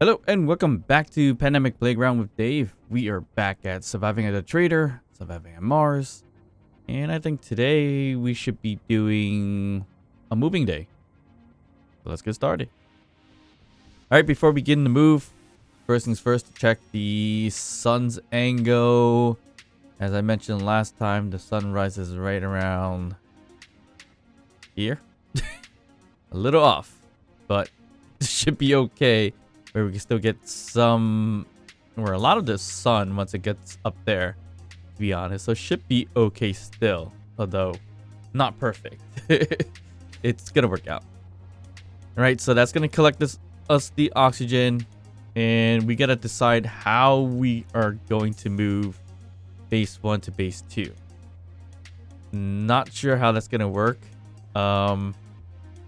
Hello and welcome back to Pandemic Playground with Dave. We are back at Surviving as a Trader, Surviving on Mars, and I think today we should be doing a moving day. So let's get started. Alright, before we begin the move, first things first, check the sun's angle. As I mentioned last time, the sun rises right around here. A little off, but it should be okay. Where we can still get some, or a lot of the sun once it gets up there, to be honest. So it should be okay still, although not perfect. It's gonna work out. All right, so that's gonna collect us the oxygen, and we gotta decide how we are going to move base 1 to base 2. Not sure how that's gonna work. I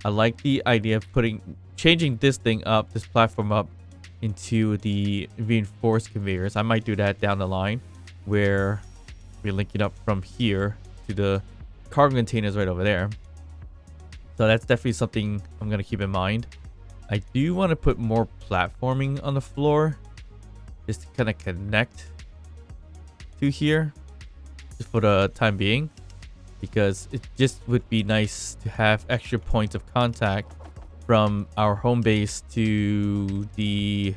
like the idea of changing this thing up, this platform up, into the reinforced conveyors. I might do that down the line, where we're linking up from here to the cargo containers right over there. So that's definitely something I'm gonna keep in mind. I do want to put more platforming on the floor, just to kind of connect to here, just for the time being, because it just would be nice to have extra points of contact from our home base to the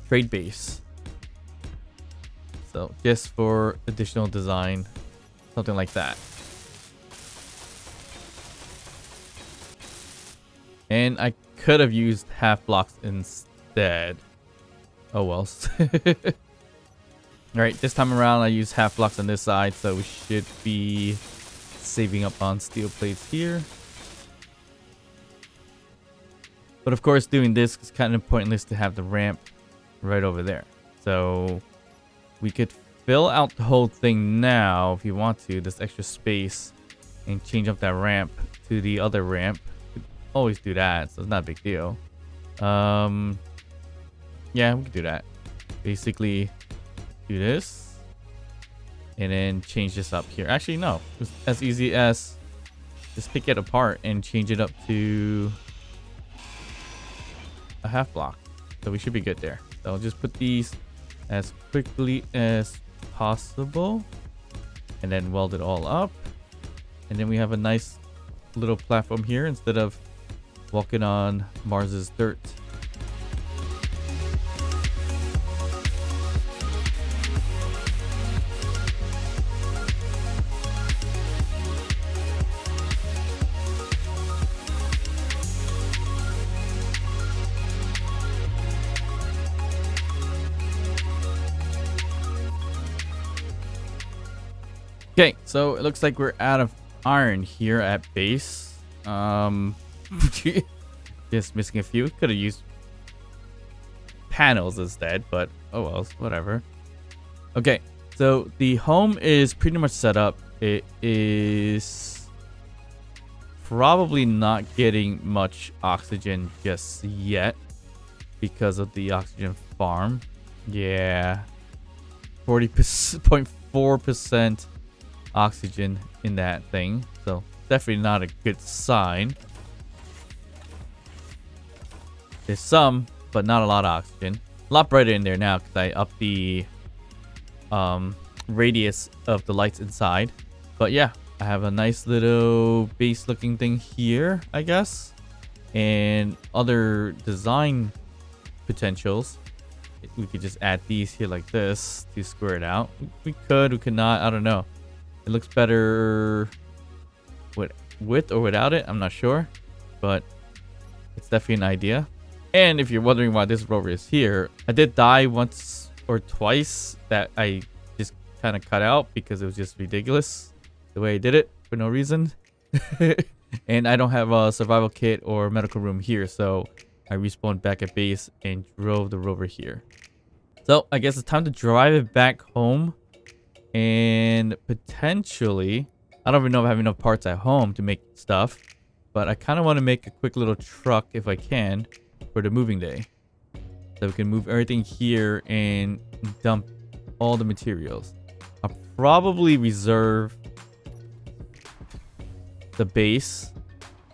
trade base. So just for additional design, something like that. And I could have used half blocks instead. Oh well. Alright, this time around I use half blocks on this side, so we should be saving up on steel plates here. But of course, doing this is kind of pointless to have the ramp right over there. So we could fill out the whole thing now if you want to, this extra space, and change up that ramp to the other ramp. You could always do that, so it's not a big deal. Yeah, we could do that. Basically, do this, and then change this up here. Actually, no. It's as easy as just pick it apart and change it up to a half block. So we should be good there. So I'll just put these as quickly as possible and then weld it all up. And then we have a nice little platform here instead of walking on Mars's dirt. Okay, so it looks like we're out of iron here at base. Just missing a few. Could have used panels instead, but oh well, whatever. Okay, so the home is pretty much set up. It is probably not getting much oxygen just yet because of the oxygen farm. Yeah, 40.4% oxygen in that thing, so definitely not a good sign. There's some, but not a lot of oxygen. A lot brighter in there now because I upped the radius of the lights inside. But yeah, I have a nice little base looking thing here, I guess, and other design potentials. We could just add these here like this to square it out. We could not, I don't know. It looks better with or without it. I'm not sure, but it's definitely an idea. And if you're wondering why this rover is here, I did die once or twice that I just kind of cut out because it was just ridiculous the way I did it for no reason. And I don't have a survival kit or medical room here, so I respawned back at base and drove the rover here. So I guess it's time to drive it back home. And potentially, I don't even know if I have enough parts at home to make stuff, but I kind of want to make a quick little truck if I can for the moving day, so we can move everything here and dump all the materials. I'll probably reserve the base,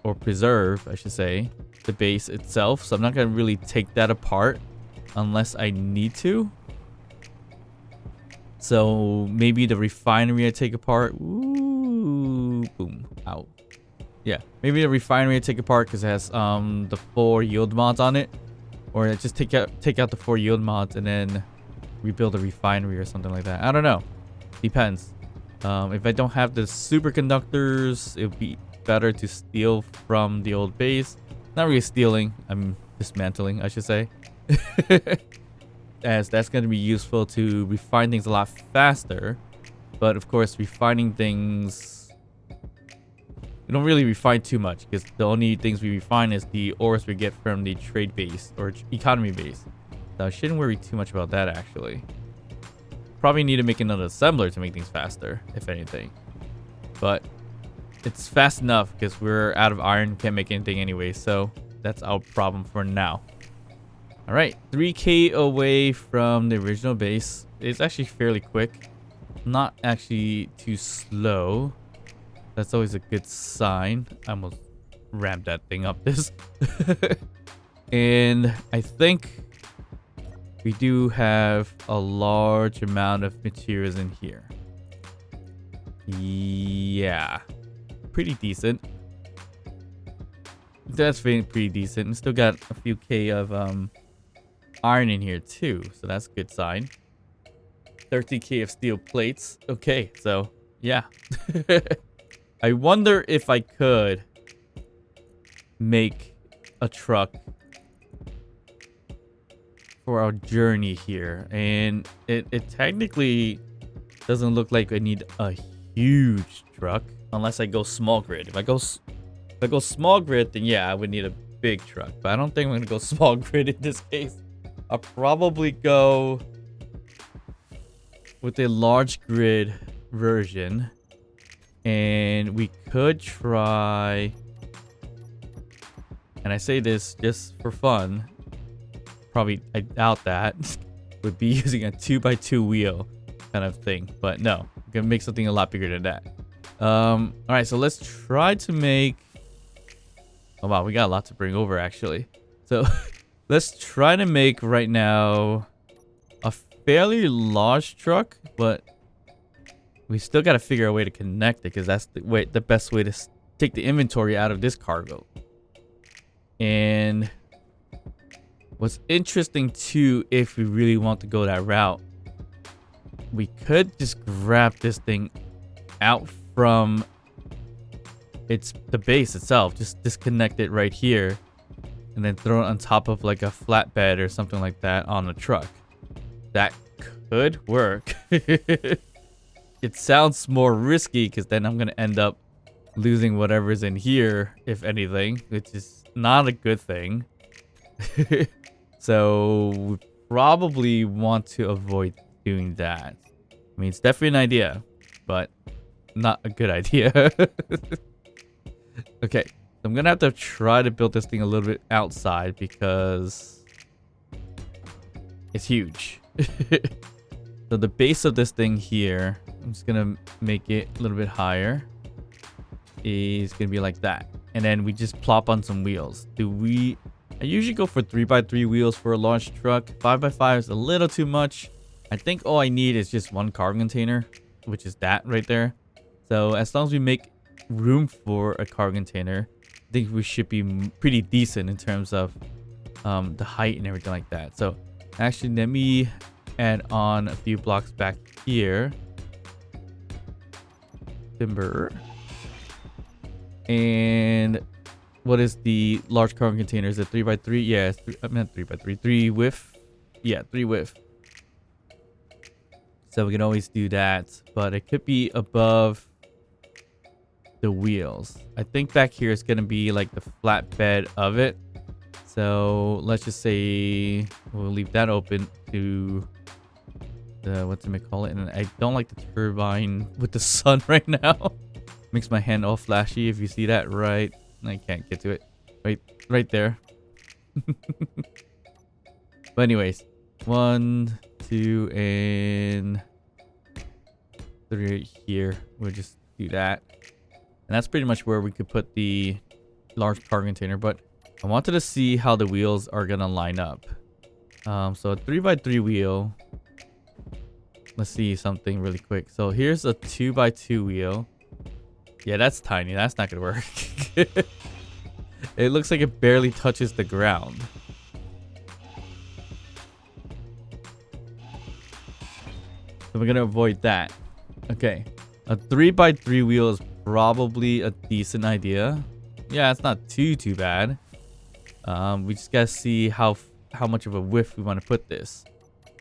or preserve I should say, the base itself, so I'm not gonna really take that apart unless I need to. So maybe the refinery I take apart. Ooh, boom, ow. Yeah, maybe the refinery I take apart because it has the 4 yield mods on it, or just take out the 4 yield mods and then rebuild a refinery or something like that. I don't know. Depends. If I don't have the superconductors, it would be better to steal from the old base. Not really stealing. I'm dismantling, I should say. As that's going to be useful to refine things a lot faster. But of course, refining things, we don't really refine too much because the only things we refine is the ores we get from the trade base or economy base. So I shouldn't worry too much about that actually. Probably need to make another assembler to make things faster, if anything. But it's fast enough because we're out of iron, can't make anything anyway. So that's our problem for now. All right, 3K away from the original base. It's actually fairly quick. Not actually too slow. That's always a good sign. I almost rammed that thing up this. And I think we do have a large amount of materials in here. Yeah, pretty decent. That's pretty decent. And still got a few K of iron in here too, so that's a good sign. 30K of steel plates. Okay, so yeah. I wonder if I could make a truck for our journey here, and it technically doesn't look like I need a huge truck unless I go small grid. If I go small grid, then yeah, I would need a big truck, but I don't think I'm gonna go small grid in this case. I'll probably go with a large grid version, and we could try, and I say this just for fun, probably I doubt that, would be using a 2x2 wheel kind of thing, but no, we're gonna make something a lot bigger than that. All right, so let's try to make, oh wow, we got a lot to bring over actually. So let's try to make right now a fairly large truck, but we still got to figure a way to connect it because that's the best way to take the inventory out of this cargo. And what's interesting too, if we really want to go that route, we could just grab this thing out from the base itself, just disconnect it right here and then throw it on top of like a flatbed or something like that on a truck. That could work. It sounds more risky because then I'm gonna end up losing whatever's in here, if anything, which is not a good thing. So we probably want to avoid doing that. I mean, it's definitely an idea, but not a good idea. Okay, so I'm gonna have to try to build this thing a little bit outside because it's huge. So the base of this thing here, I'm just gonna make it a little bit higher, is gonna be like that, and then we just plop on some wheels. I usually go for 3x3 wheels for a large truck. 5x5 is a little too much. I think all I need is just one cargo container, which is that right there. So as long as we make room for a cargo container, I think we should be pretty decent in terms of the height and everything like that. So actually, let me add on a few blocks back here. Timber. And what is the large cargo container? Is it 3x3? Yeah, I meant 3x3. 3 width. Yeah, 3 width. So we can always do that, but it could be above the wheels. I think back here is going to be like the flatbed of it. So let's just say we'll leave that open to the, what do we call it? And I don't like the turbine with the sun right now. Makes my hand all flashy if you see that, right? I can't get to it. Right there. But anyways, 1, 2, and 3 right here. We'll just do that. And that's pretty much where we could put the large cargo container. But I wanted to see how the wheels are gonna line up. So a 3x3 wheel. Let's see something really quick. So here's a 2x2 wheel. Yeah, that's tiny. That's not gonna work. It looks like it barely touches the ground. So we're gonna avoid that. Okay. A 3x3 wheel is probably a decent idea. Yeah, it's not too bad. We just gotta see how much of a width we want to put this.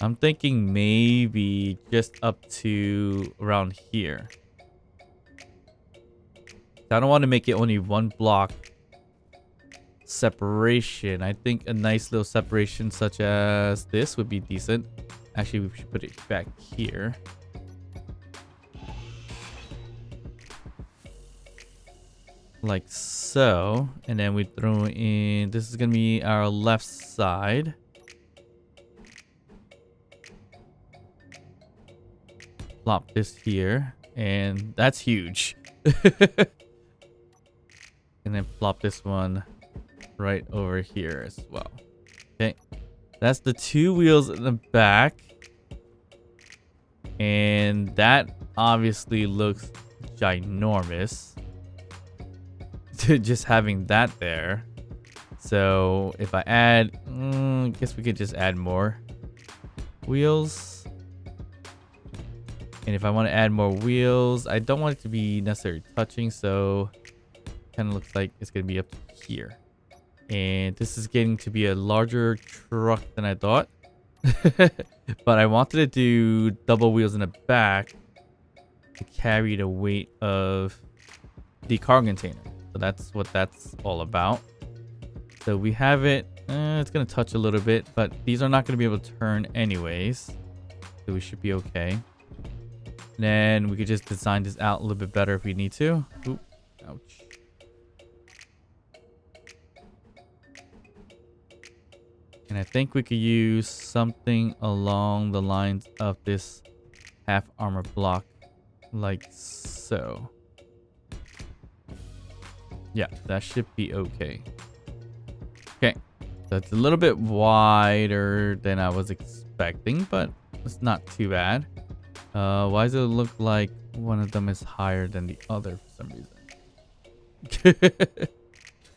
I'm thinking maybe just up to around here. I don't want to make it only one block separation. I think a nice little separation such as this would be decent. Actually, we should put it back here. Like so. And then we throw in, this is gonna be our left side. Plop this here, and that's huge. And then plop this one right over here as well. Okay, that's the two wheels in the back, and that obviously looks ginormous. Just having that there. So if I add, I guess we could just add more wheels. And if I want to add more wheels, I don't want it to be necessarily touching, so kind of looks like it's going to be up to here. And this is getting to be a larger truck than I thought. But I wanted to do double wheels in the back to carry the weight of the cargo container. So that's what that's all about. So we have it. It's going to touch a little bit, but these are not going to be able to turn anyways. So we should be okay. And then we could just design this out a little bit better if we need to. Oop, ouch. And I think we could use something along the lines of this half armor block, like so. Yeah, that should be okay. Okay, that's a little bit wider than I was expecting, but it's not too bad. Why does it look like one of them is higher than the other for some reason?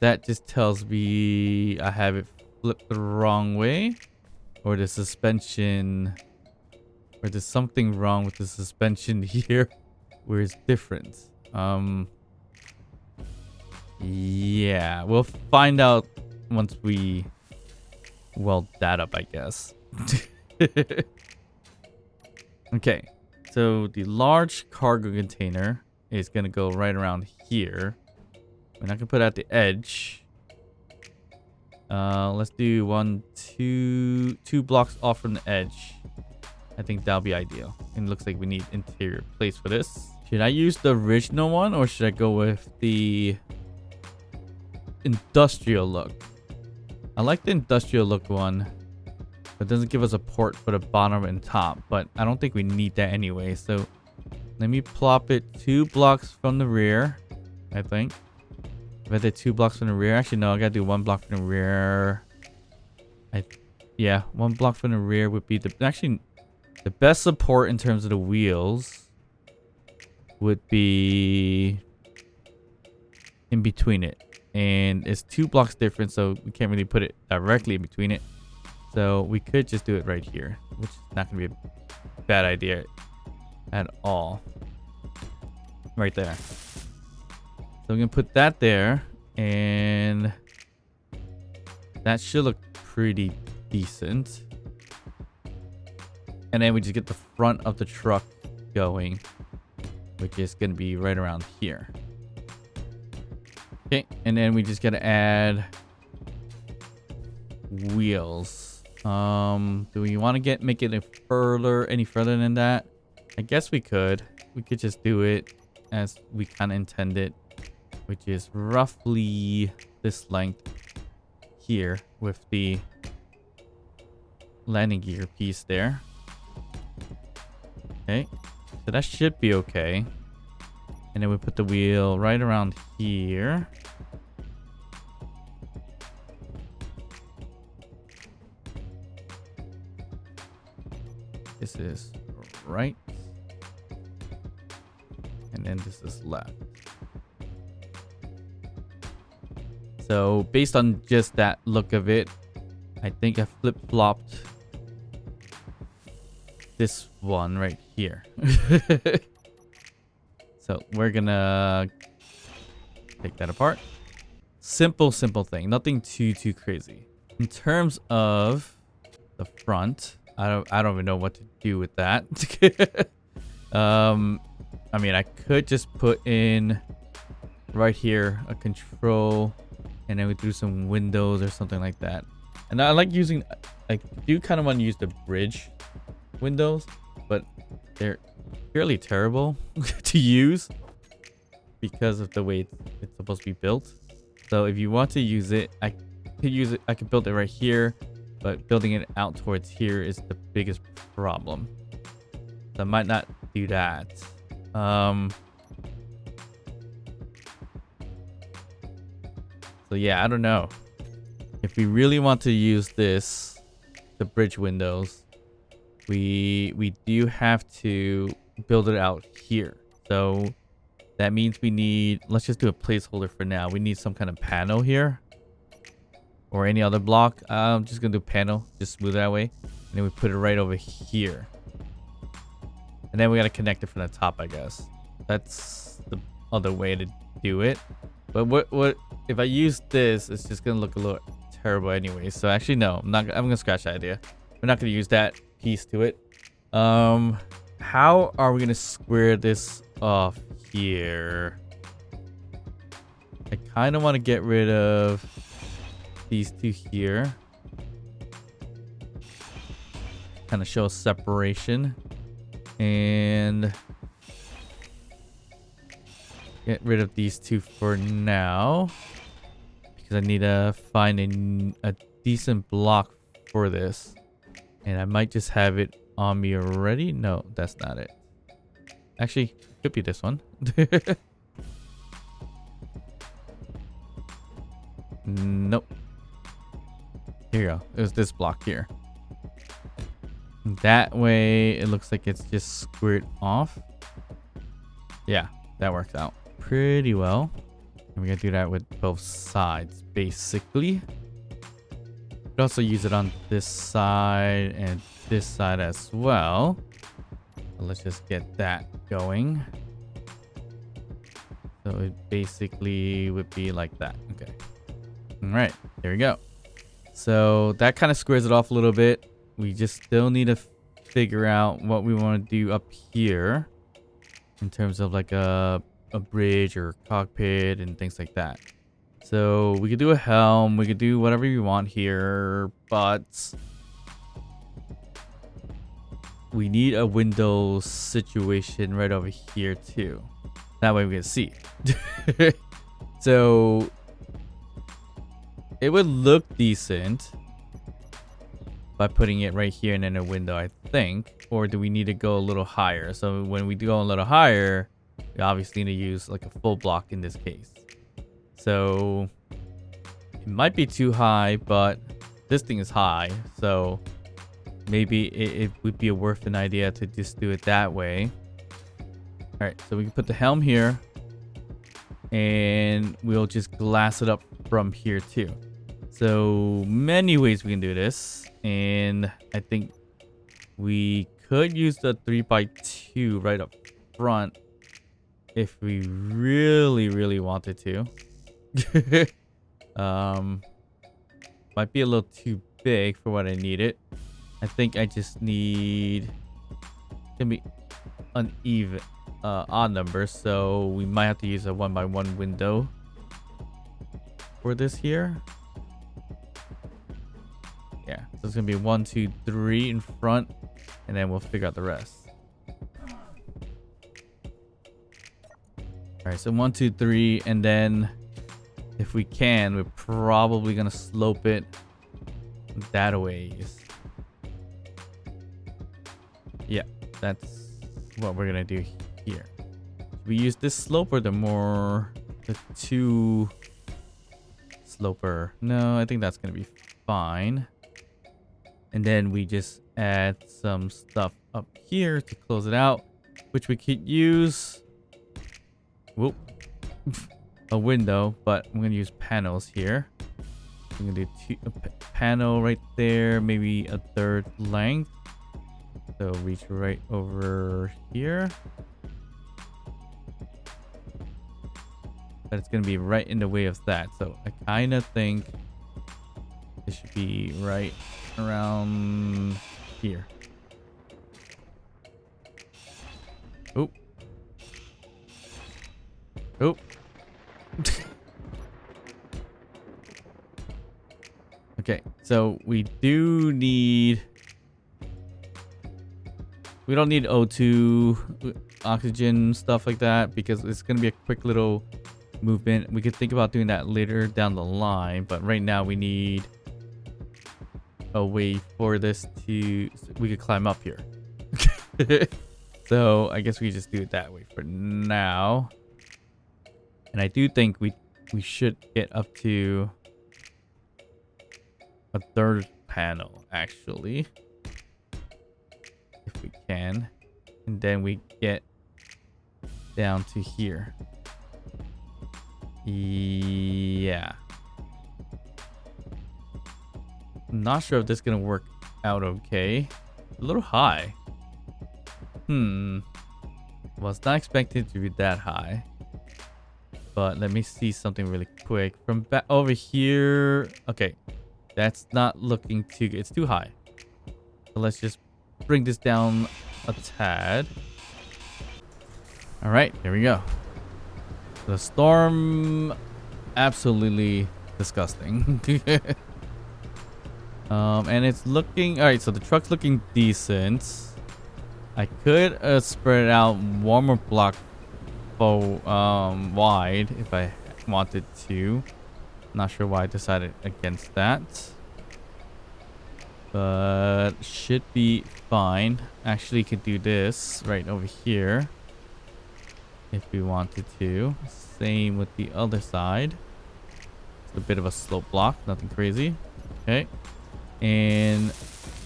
That just tells me I have it flipped the wrong way, or the suspension, or there's something wrong with the suspension here where it's different. Yeah, we'll find out once we weld that up, I guess. Okay, so the large cargo container is gonna go right around here. We're not gonna put it at the edge. Let's do two blocks off from the edge. I think that'll be ideal. And it looks like we need interior place for this. Should I use the original one, or should I go with the industrial look? I like the industrial look one. It doesn't give us a port for the bottom and top, but I don't think we need that anyway. So let me plop it 2 blocks from the rear, I think. If I did 2 blocks from the rear, actually no, I gotta do 1 block from the rear. Yeah, 1 block from the rear would be the best support in terms of the wheels would be in between it. And it's 2 blocks different, so we can't really put it directly in between it. So we could just do it right here, which is not going to be a bad idea at all. Right there. So we're going to put that there, and that should look pretty decent. And then we just get the front of the truck going, which is going to be right around here. Okay, and then we just got to add wheels. Do we want to make it any further than that? I guess we could. We could just do it as we kind of intended, which is roughly this length here with the landing gear piece there. Okay, so that should be okay. And then we put the wheel right around here. This is right. And then this is left. So based on just that look of it, I think I flip-flopped this one right here. So we're gonna take that apart. Simple thing. Nothing too crazy. In terms of the front, I don't even know what to do with that. I mean, I could just put in right here a control, and then we do some windows or something like that. And I like using, I do kind of want to use the bridge windows, but they're fairly terrible to use because of the way it's supposed to be built. So if you want to use it, I could use it. I could build it right here, but building it out towards here is the biggest problem. So I might not do that. So yeah, I don't know. If we really want to use this, the bridge windows, we do have to build it out here. So that means we need, let's just do a placeholder for now. We need some kind of panel here or any other block. I'm just gonna do panel, just smooth that way. And then we put it right over here. And then we gotta connect it from the top, I guess. That's the other way to do it. But what if I use this, it's just gonna look a little terrible anyway. So actually no, I'm gonna scratch that idea. We're not gonna use that piece to it. How are we gonna square this off here? I kind of want to get rid of these two here. Kind of show separation. And get rid of these two for now, because I need to find a decent block for this. And I might just have it on me already. No, that's not it. Actually, it could be this one. Nope. Here you go. It was this block here. That way, it looks like it's just squared off. Yeah, that works out pretty well. And we're gonna do that with both sides, basically. We could also use it on this side and this side as well. So let's just get that going. So it basically would be like that. Okay. All right, there we go. So that kind of squares it off a little bit. We just still need to figure out what we want to do up here in terms of like a bridge or cockpit and things like that. So we could do a helm, we could do whatever you want here, but we need a window situation right over here too. That way we can see. So it would look decent by putting it right here and in a window, I think. Or do we need to go a little higher? So when we go a little higher, we obviously need to use like a full block in this case. So it might be too high, but this thing is high. So maybe it would be worth an idea to just do it that way. All right, so we can put the helm here and we'll just glass it up from here too. So many ways we can do this. And I think we could use the 3x2 right up front if we really wanted to. Might be a little too big for what I need it. I think I just need, gonna be uneven, odd numbers, so we might have to use a 1x1 window for this here. Yeah, so it's gonna be 1, 2, 3 in front, and then we'll figure out the rest. All right, so 1, 2, 3, and then if we can, we're probably gonna slope it that a ways. Yeah, that's what we're gonna do here. Should we use this slope or the 2 sloper? No, I think that's gonna be fine. And then we just add some stuff up here to close it out, which we could use. Whoop. A window, but I'm going to use panels here. I'm going to do a panel right there, maybe a third length. So reach right over here. But it's going to be right in the way of that. So I kind of think it should be right around here. Oop. Oop. Okay, so we don't need O2, oxygen, stuff like that, because it's going to be a quick little movement. We could think about doing that later down the line, but right now we need a way for this to, we could climb up here. So I guess we just do it that way for now. And I do think we should get up to a third panel, actually, if we can. And then we get down to here. Yeah. I'm not sure if this is going to work out okay. A little high. Well, it's not expected to be that high. But let me see something really quick. From back over here. Okay. That's not looking too good. It's too high. So let's just bring this down a tad. All right. There we go. The storm. Absolutely disgusting. And it's looking... Alright, so the truck's looking decent. I could spread it out one more block wide if I wanted to. Not sure why I decided against that. But should be fine. Actually could do this right over here if we wanted to. Same with the other side. It's a bit of a slope block, nothing crazy. Okay. And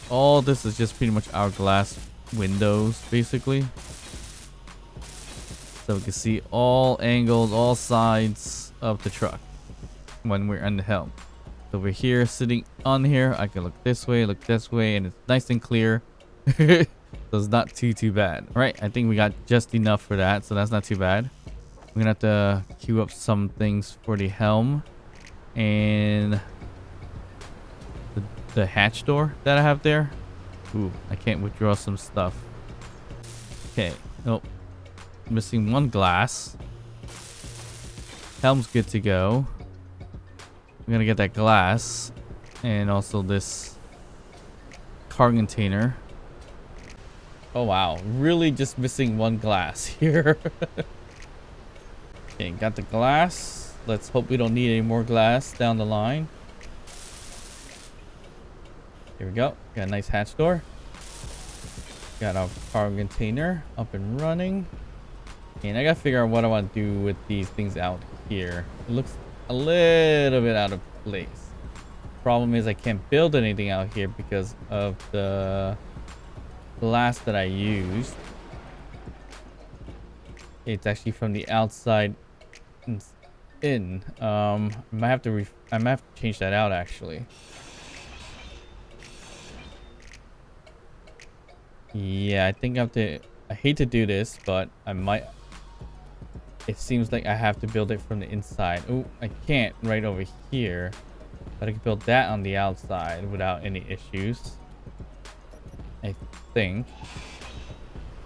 all this is just pretty much our glass windows, basically. So we can see all angles, all sides of the truck when we're on the helm. So we're here, sitting on here. I can look this way, and it's nice and clear. So it's not too bad. All right, I think we got just enough for that, so that's not too bad. We're gonna have to queue up some things for the helm and the hatch door that I have there. Ooh, I can't withdraw some stuff. Okay. Nope. Missing one glass. Helm's good to go. I'm gonna get that glass. And also this cargo container. Oh wow. Really just missing one glass here. Okay, got the glass. Let's hope we don't need any more glass down the line. Here we go. Got a nice hatch door. Got our cargo container up and running. And I gotta figure out what I want to do with these things out here. It looks a little bit out of place. Problem is I can't build anything out here because of the glass that I used. It's actually from the outside in. I might have to change that out actually. Yeah, I think I have to. I hate to do this, but I might. It seems like I have to build it from the inside. Oh, I can't right over here, but I can build that on the outside without any issues. I think.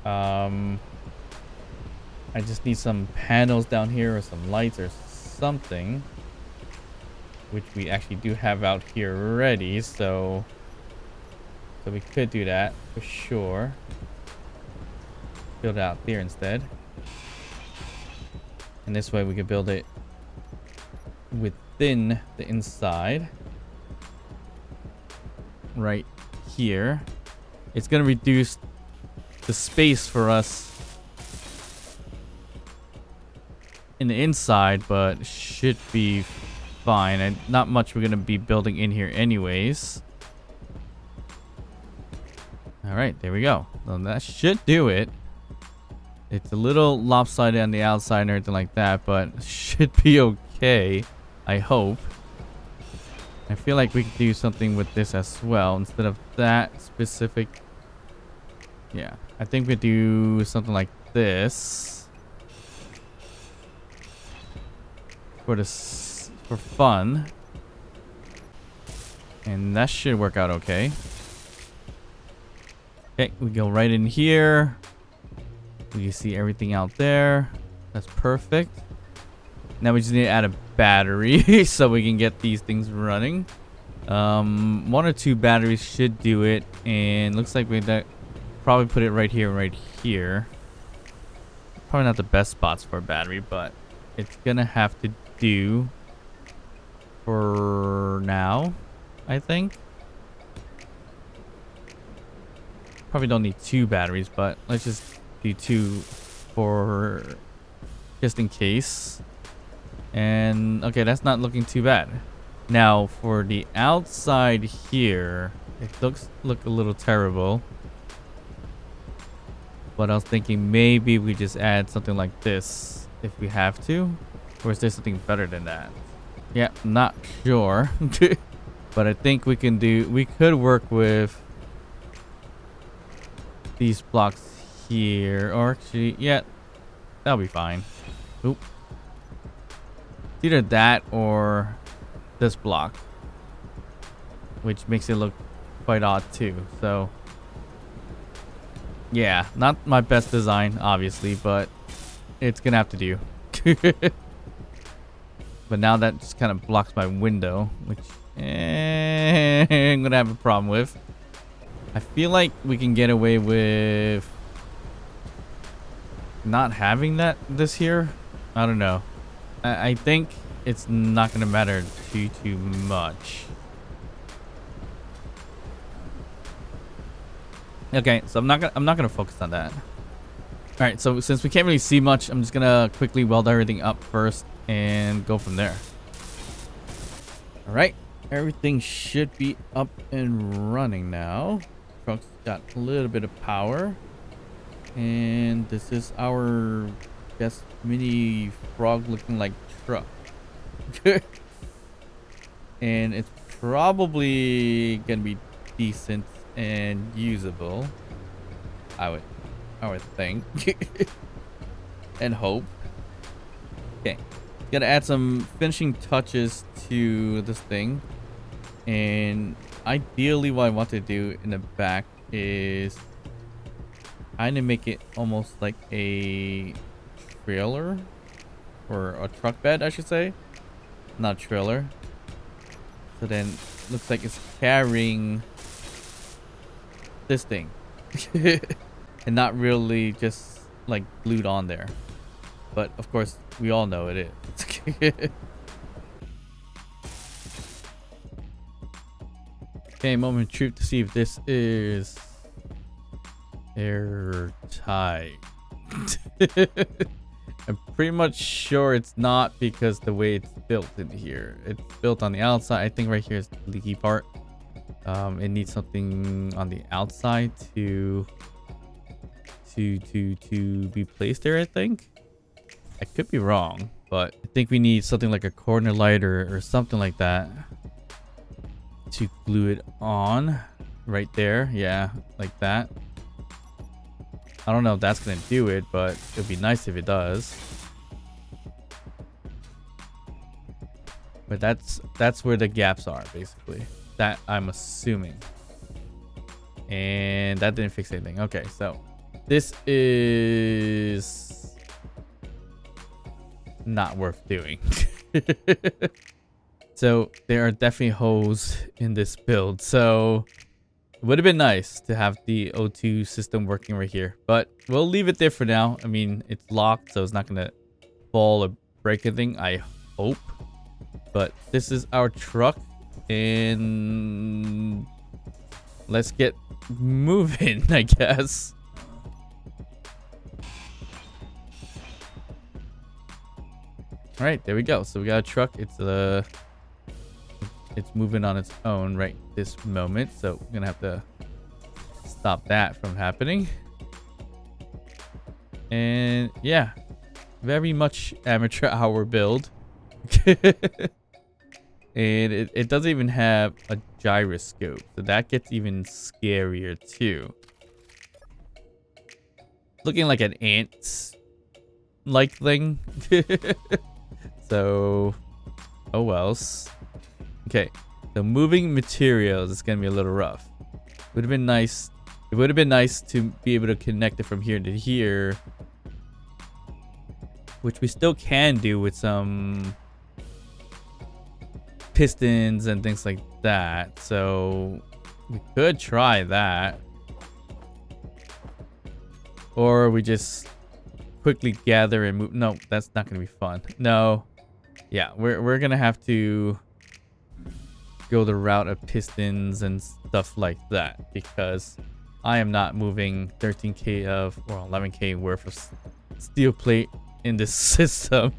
I just need some panels down here or some lights or something, which we actually do have out here already. So we could do that for sure. Build it out there instead. And this way we could build it within the inside. Right here. It's going to reduce the space for us in the inside, but should be fine. And not much we're going to be building in here anyways. All right, there we go. So that should do it. It's a little lopsided on the outside and everything like that, but should be okay. I hope. I feel like we could do something with this as well instead of that specific. Yeah, I think we do something like this for fun, and that should work out okay. Okay, we go right in here. We can see everything out there. That's perfect. Now we just need to add a battery so we can get these things running. 1 or 2 batteries should do it, and looks like we probably put it right here. Probably not the best spots for a battery, but it's gonna have to do for now, I think. Probably don't need 2 batteries, but let's just do 2 for just in case. And okay, that's not looking too bad. Now for the outside here, it look a little terrible. But I was thinking maybe we just add something like this if we have to. Or is there something better than that? Yeah, not sure. But I think we could work with these blocks here. Or actually, yeah, that'll be fine. Oop. Either that or this block, which makes it look quite odd too. So yeah, not my best design obviously, but it's gonna have to do. But now that just kind of blocks my window, which I'm gonna have a problem with. I feel like we can get away with not having this here. I don't know. I think it's not gonna matter too much. Okay, so I'm not gonna focus on that. All right, so since we can't really see much, I'm just gonna quickly weld everything up first and go from there. All right, everything should be up and running now. Truck's got a little bit of power, and this is our best mini frog looking like truck. And it's probably gonna be decent and usable, I would think. And hope. Okay, gotta add some finishing touches to this thing, and ideally what I want to do in the back is kind of make it almost like a trailer, or a truck bed I should say, not trailer. So then looks like it's carrying this thing and not really just like glued on there, but of course we all know it is. Okay, moment of truth to see if this is airtight. I'm pretty much sure it's not, because the way it's built in here. It's built on the outside. I think right here is the leaky part. It needs something on the outside to be placed there, I think. I could be wrong, but I think we need something like a corner light or something like that to glue it on right there. Yeah, like that. I don't know if that's gonna do it, but it would be nice if it does. But that's where the gaps are, basically. That I'm assuming. And that didn't fix anything. Okay, so this is not worth doing. So there are definitely holes in this build. So it would have been nice to have the O2 system working right here, but we'll leave it there for now. I mean, it's locked, so it's not gonna fall or break anything, I hope. But this is our truck, and let's get moving, I guess. All right, there we go. So we got a truck. It's moving on its own right this moment, so we're gonna have to stop that from happening. And yeah, very much amateur hour build. And it doesn't even have a gyroscope, so that gets even scarier too. Looking like an ant-like thing. So, oh wells. Okay, so moving materials is gonna be a little rough. Would have been nice. It would have been nice to be able to connect it from here to here, which we still can do with some pistons and things like that. So we could try that, or we just quickly gather and move. No, that's not gonna be fun. No, yeah, we're gonna have to go the route of pistons and stuff like that, because I am not moving 13k of, or 11k worth of steel plate in this system.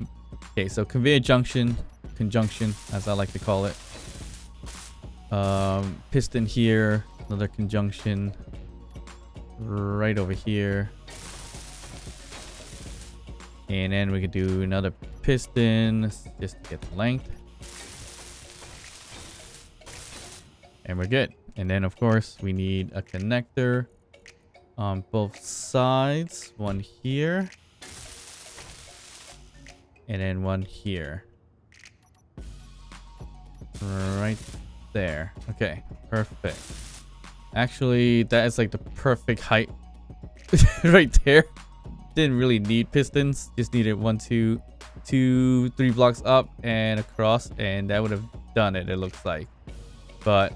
Okay, so conveyor conjunction, as I like to call it. Piston here, another conjunction right over here, and then we could do another piston just to get the length, and we're good. And then of course we need a connector on both sides, one here and then one here. Right there. Okay, perfect. Actually, that is like the perfect height right there. Didn't really need pistons, just needed 1, 2, 3 blocks up and across, and that would have done it, it looks like. But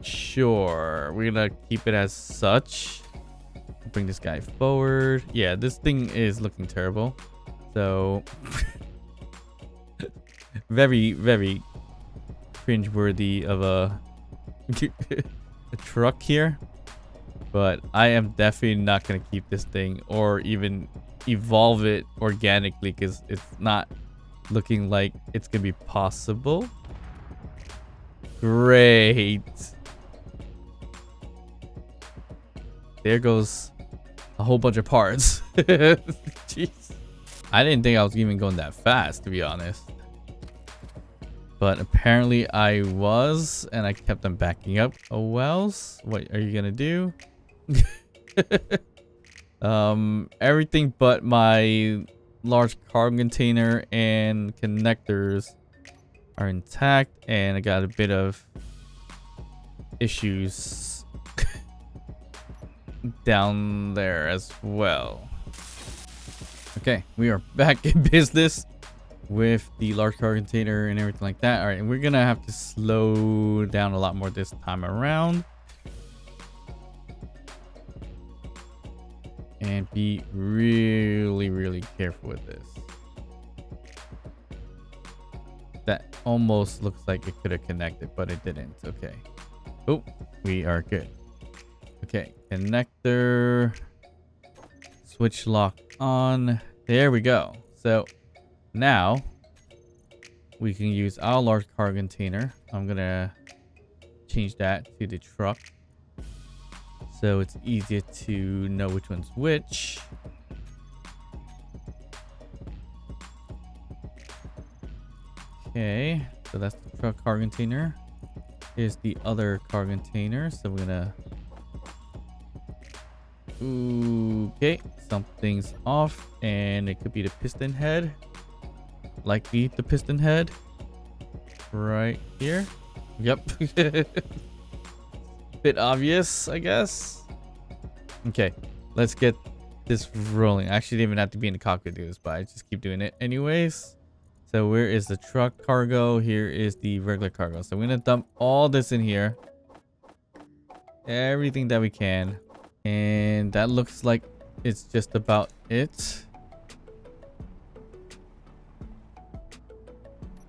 sure, we're gonna keep it as such. Bring this guy forward. Yeah, this thing is looking terrible. So very, very cringe-worthy of a truck here. But I am definitely not going to keep this thing or even evolve it organically, because it's not looking like it's going to be possible. Great. There goes a whole bunch of parts. Jeez. I didn't think I was even going that fast, to be honest. But apparently I was, and I kept on backing up. Oh wells, what are you gonna do? Everything but my large cargo container and connectors are intact, and I got a bit of issues down there as well. Okay, we are back in business with the large cargo container and everything like that. All right, and we're gonna have to slow down a lot more this time around and be really, really careful with this. That almost looks like it could have connected, but it didn't. Okay. Oh, we are good. Okay, connector, switch lock on. There we go. So now we can use our large cargo container. I'm gonna change that to the truck, so it's easier to know which one's which. Okay, so that's the truck cargo container. Here's the other cargo container. So we're gonna... Okay, something's off, and it could be the piston head. Likely the piston head. Right here. Yep. Bit obvious, I guess. Okay, let's get this rolling. I actually didn't even have to be in the cockpit to do this, but I just keep doing it anyways. So where is the truck cargo? Here is the regular cargo. So I'm gonna dump all this in here. Everything that we can. And that looks like it's just about it.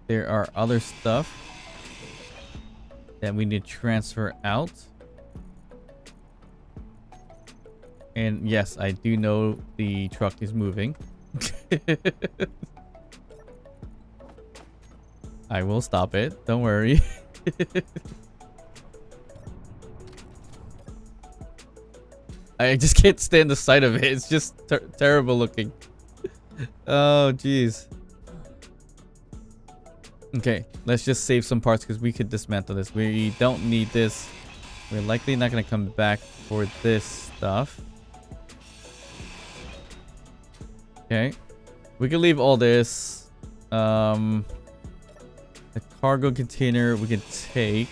There are other stuff that we need to transfer out. And yes, I do know the truck is moving. I will stop it. Don't worry. I just can't stand the sight of it. It's just terrible looking. Oh, jeez. Okay, let's just save some parts because we could dismantle this. We don't need this. We're likely not going to come back for this stuff. Okay. We can leave all this. The cargo container we can take.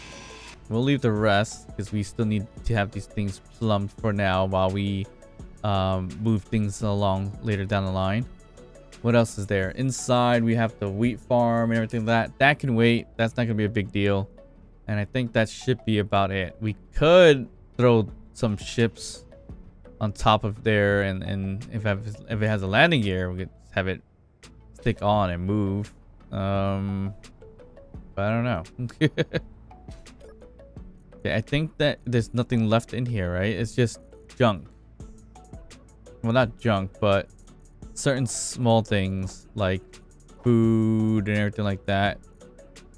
We'll leave the rest because we still need to have these things plumbed for now while we move things along later down the line. What else is there? Inside we have the wheat farm and everything like that. That can wait. That's not going to be a big deal. And I think that should be about it. We could throw some ships on top of there, and if it has a landing gear, we could have it stick on and move. But I don't know. Okay, I think that there's nothing left in here, right? It's just junk. Well, not junk, but certain small things like food and everything like that,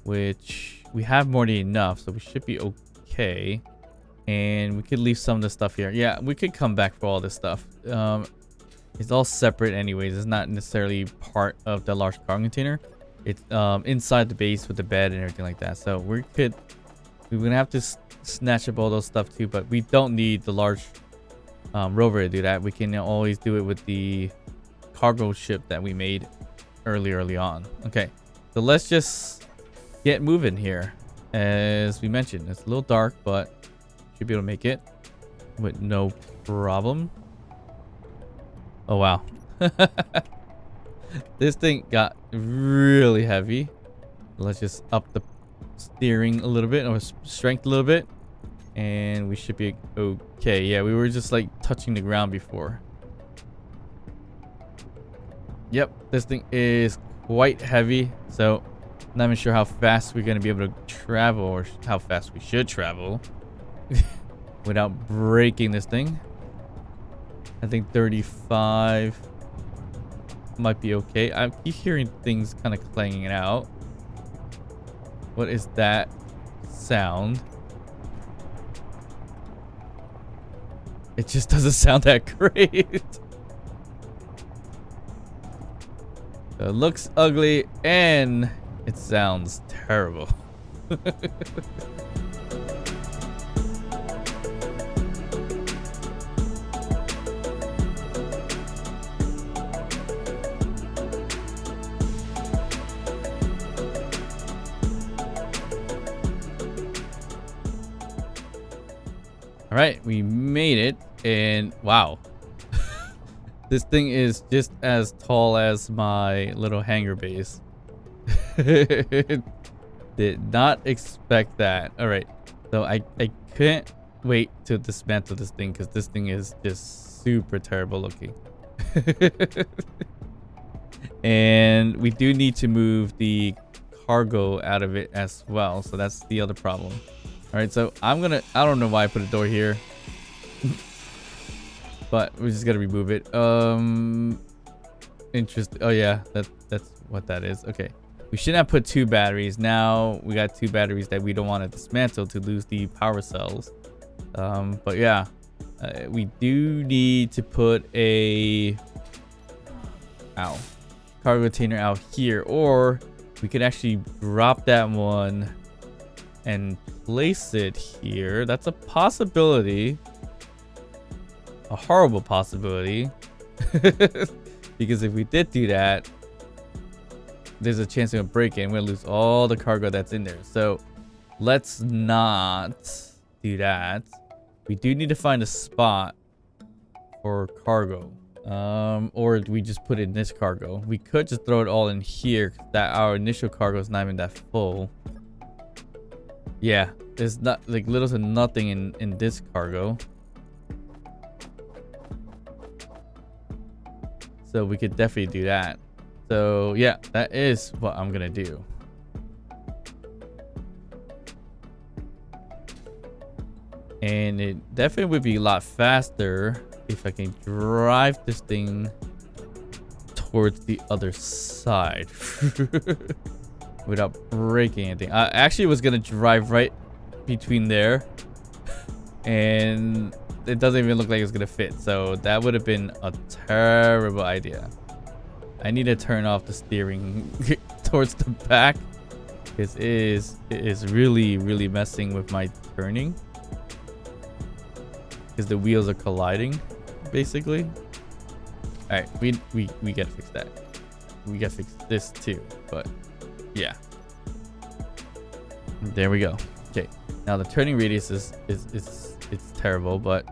which we have more than enough, so we should be okay. And we could leave some of the stuff here. Yeah, we could come back for all this stuff. It's all separate anyways. It's not necessarily part of the large cargo container. It's inside the base with the bed and everything like that. So we're gonna have to snatch up all those stuff too, but we don't need the large rover to do that. We can always do it with the cargo ship that we made early on. Okay, so let's just get moving here. As we mentioned, it's a little dark, but should be able to make it with no problem. Oh wow. This thing got really heavy. Let's just up the steering a little bit, or strength a little bit, and we should be okay. Yeah, we were just like touching the ground before. Yep, this thing is quite heavy, so not even sure how fast we're gonna be able to travel, or how fast we should travel without breaking this thing. I think 35 might be okay. I keep hearing things kind of clanging out. What is that sound? It just doesn't sound that great. So it looks ugly and it sounds terrible. All right, we made it, and wow. This thing is just as tall as my little hangar base. Did not expect that. All right, so I can't wait to dismantle this thing because this thing is just super terrible looking. And we do need to move the cargo out of it as well, so that's the other problem. All right, so I don't know why I put a door here. But we're just gonna remove it. Interesting. Oh yeah, that's what that is. Okay, we should not put 2 batteries. Now we got 2 batteries that we don't want to dismantle to lose the power cells. But yeah, we do need to put a cargo container out here, or we could actually drop that one and place it here. That's a possibility. A horrible possibility. Because if we did do that, there's a chance we're gonna break it and we're gonna lose all the cargo that's in there. So let's not do that. We do need to find a spot for cargo. Or we just put it in this cargo. We could just throw it all in here, that our initial cargo is not even that full. Yeah, there's not like little to nothing in this cargo. So we could definitely do that. So yeah, that is what I'm gonna do. And it definitely would be a lot faster if I can drive this thing towards the other side without breaking anything. I actually was gonna drive right between there and it doesn't even look like it's gonna fit. So that would have been a terrible idea. I need to turn off the steering towards the back because it is really messing with my turning because the wheels are colliding basically. All right, we gotta fix that. We gotta fix this too, but yeah, there we go. Okay, now the turning radius is it's terrible, but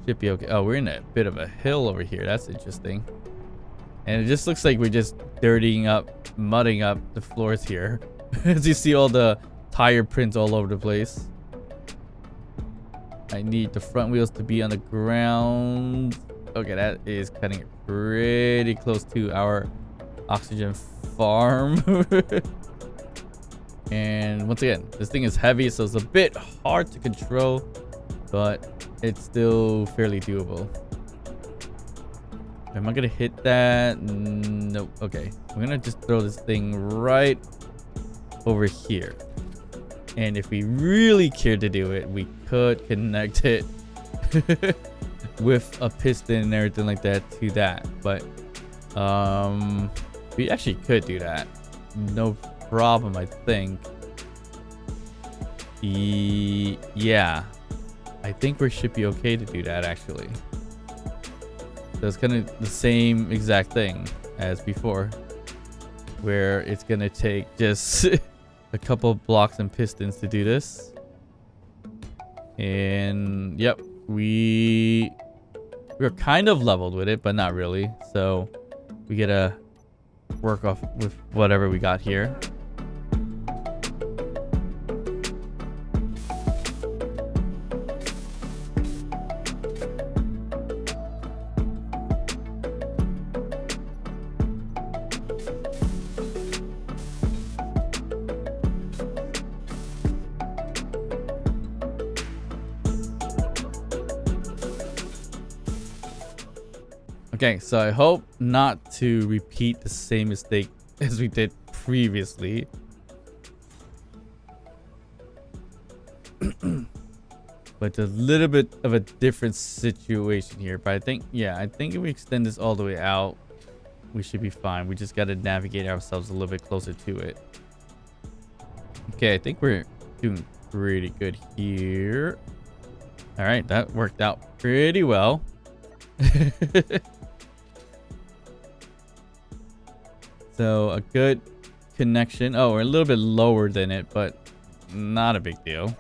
should be okay. Oh, we're in a bit of a hill over here. That's interesting. And it just looks like we're just mudding up the floors here. As you see all the tire prints all over the place. I need the front wheels to be on the ground. Okay, that is cutting it pretty close to our oxygen farm. And once again, this thing is heavy, so it's a bit hard to control, but it's still fairly doable. Am I gonna hit that? Nope. Okay, I'm gonna just throw this thing right over here, and if we really care to do it, we could connect it with a piston and everything like that to that. But we actually could do that, no problem. I think yeah, I think we should be okay to do that actually. So it's kind of the same exact thing as before, where it's gonna take just a couple blocks and pistons to do this. And yep, we're kind of leveled with it, but not really. So we gotta work off with whatever we got here. Okay, so I hope not to repeat the same mistake as we did previously. But a little bit of a different situation here. But I think, yeah, I think if we extend this all the way out, we should be fine. We just got to navigate ourselves a little bit closer to it. Okay, I think we're doing pretty good here. All right, that worked out pretty well. So a good connection. Oh, we're a little bit lower than it, but not a big deal.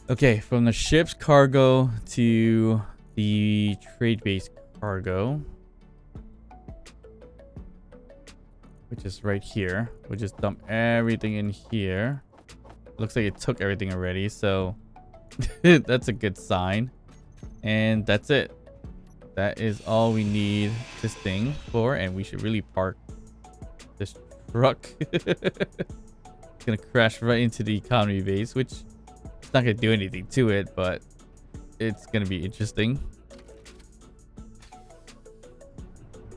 Okay, from the ship's cargo to the trade base cargo, which is right here. We'll just dump everything in here. Looks like it took everything already, so that's a good sign. And that's it. That is all we need this thing for, and we should really park this truck. It's gonna crash right into the economy base, which it's not gonna do anything to it, but it's gonna be interesting.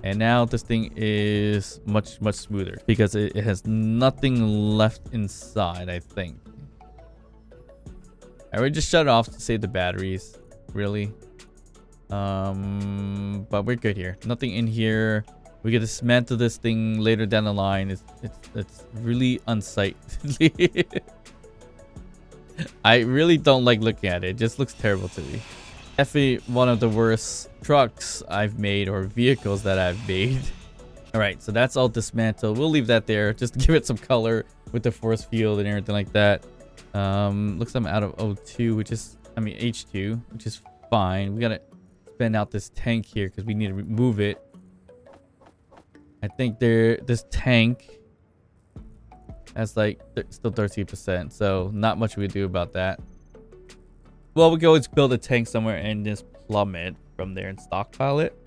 And now this thing is much smoother because it has nothing left inside, I think. I would just shut it off to save the batteries, really. But we're good here. Nothing in here. We can dismantle this thing later down the line. It's really unsightly. I really don't like looking at it. It just looks terrible to me. Definitely one of the worst trucks I've made, or vehicles that I've made. All right, so that's all dismantled. We'll leave that there just to give it some color with the force field and everything like that. Looks like I'm out of O2, which is, I mean H2, which is fine. We gotta spend out this tank here because we need to remove it. I think this tank has like still 13%, so not much we can do about that. Well, we can always build a tank somewhere and just plumb it from there and stockpile it.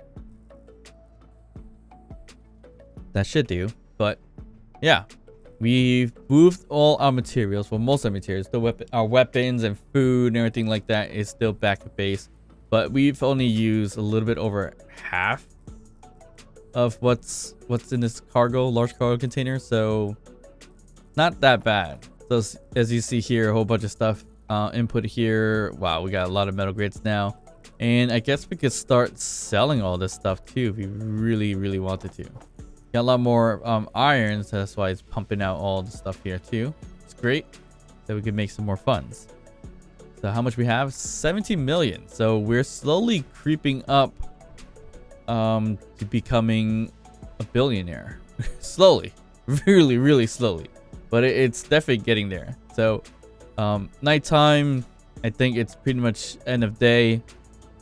That should do. But yeah, we've moved all our materials, well, most of our materials, our weapons and food and everything like that is still back at base. But we've only used a little bit over half of what's in this large cargo container, so not that bad. So as you see here, a whole bunch of stuff input here. Wow, we got a lot of metal grids now. And I guess we could start selling all this stuff too if we really wanted to. Got a lot more iron, so that's why it's pumping out all the stuff here too. It's great. So we can make some more funds. So how much we have? 17 million. So we're slowly creeping up to becoming a billionaire. Slowly. Really slowly. But it's definitely getting there. So nighttime, I think it's pretty much end of day.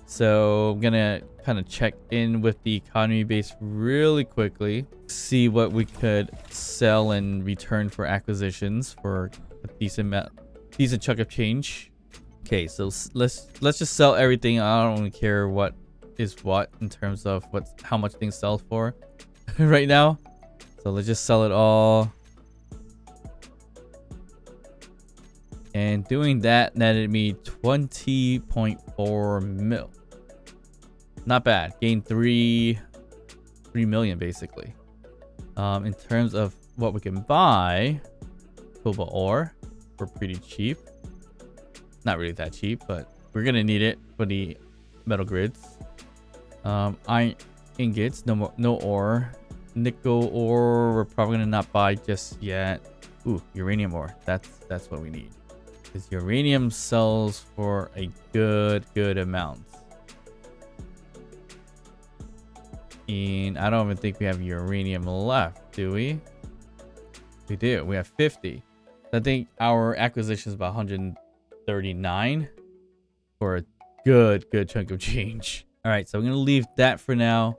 So I'm gonna kind of check in with the economy base really quickly, see what we could sell in return for acquisitions for a decent chunk of change. Okay, so let's just sell everything. I don't really care what is what in terms of how much things sell for right now. So let's just sell it all. And doing that netted me 20.4 mil. Not bad. Gained 3 million basically. In terms of what we can buy, cobalt ore for pretty cheap. Not really that cheap, but we're gonna need it for the metal grids. Iron ingots, no ore. Nickel ore, we're probably gonna not buy just yet. Ooh, uranium ore. That's what we need. Because uranium sells for a good amount. And I don't even think we have uranium left, do we? We do. We have 50. I think our acquisition is about 139 for a good chunk of change. All right, so I'm gonna leave that for now.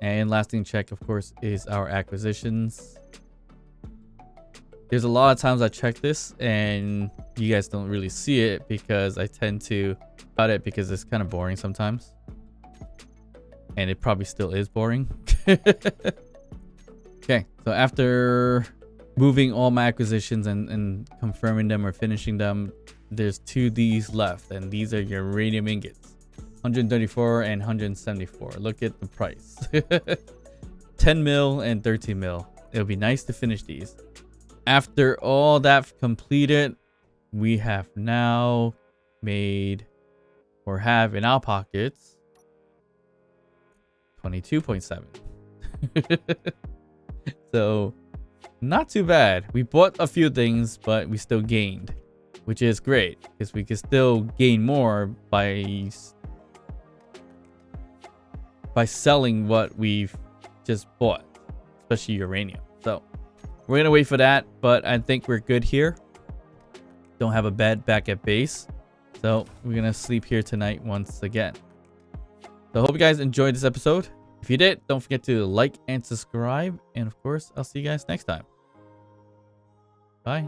And last thing to check, of course, is our acquisitions. There's a lot of times I check this and you guys don't really see it because I tend to cut it because it's kind of boring sometimes. And it probably still is boring. Okay, so after moving all my acquisitions and confirming them or finishing them, there's 2 Ds left. And these are uranium ingots. 134 and 174. Look at the price. 10 mil and 13 mil. It'll be nice to finish these. After all that completed, we have now made or have in our pockets 22.7. So not too bad. We bought a few things, but we still gained, which is great because we can still gain more by selling what we've just bought, especially uranium. So we're gonna wait for that, but I think we're good here. Don't have a bed back at base, so we're gonna sleep here tonight once again. So I hope you guys enjoyed this episode. If you did, don't forget to like and subscribe, and of course I'll see you guys next time. Bye.